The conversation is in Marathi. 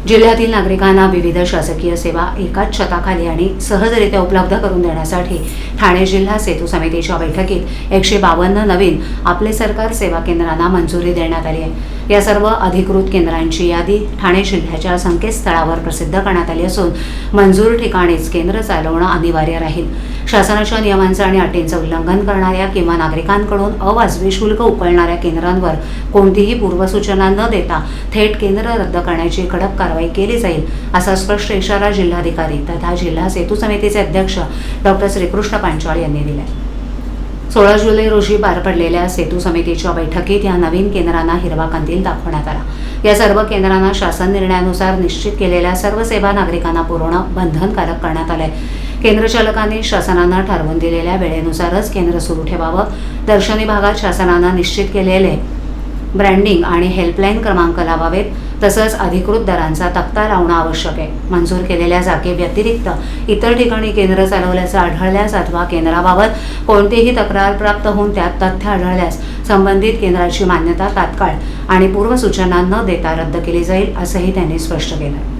जिल्ह्यातील नागरिकांना विविध शासकीय सेवा एकाच छताखाली आणि सहजरित्या उपलब्ध करून देण्यासाठी ठाणे जिल्हा सेतू समितीच्या बैठकीत 152 नवीन आपले सरकार सेवा केंद्रांना मंजुरी देण्यात आली आहे। या सर्व अधिकृत केंद्रांची यादी ठाणे जिल्ह्याच्या संकेतस्थळावर प्रसिद्ध करण्यात आली असून मंजूर ठिकाणीच केंद्र चालवणं अनिवार्य राहील। शासनाच्या नियमांचं आणि अटींचं उल्लंघन करणाऱ्या किंवा नागरिकांकडून अवाजवी शुल्क उकळणाऱ्या केंद्रांवर कोणतीही पूर्वसूचना न देता थेट केंद्र रद्द करण्याची कडक कारवाई केली जाईल, असा स्पष्ट इशारा जिल्हाधिकारी तथा जिल्हा सेतू समितीचे अध्यक्ष डॉ. श्रीकृष्ण पांचाळ यांनी दिला। 16 जुलै रोजी पार पडलेल्या सेतू समितीच्या बैठकीत या नवीन केंद्रांना हिरवा कंदील दाखवण्यात आला। या सर्व केंद्रांना शासन निर्णयानुसार निश्चित केलेल्या सर्व सेवा नागरिकांना पुरवणं बंधनकारक करण्यात आलंय। केंद्र चालकांनी शासनानं ठरवून दिलेल्या वेळेनुसारच केंद्र सुरू ठेवावं। दर्शनी भागात शासनानं निश्चित केलेले ब्रँडिंग आणि हेल्पलाईन क्रमांक लावावेत। तसंच अधिकृत दरांचा तक्ता लावणं आवश्यक आहे। मंजूर केलेल्या जागेव्यतिरिक्त इतर ठिकाणी केंद्र चालवल्याचं आढळल्यास अथवा केंद्राबाबत कोणतीही तक्रार प्राप्त होऊन त्यात तथ्य आढळल्यास संबंधित केंद्राची मान्यता तात्काळ आणि पूर्वसूचना न देता रद्द केली जाईल, असंही त्यांनी स्पष्ट केलं।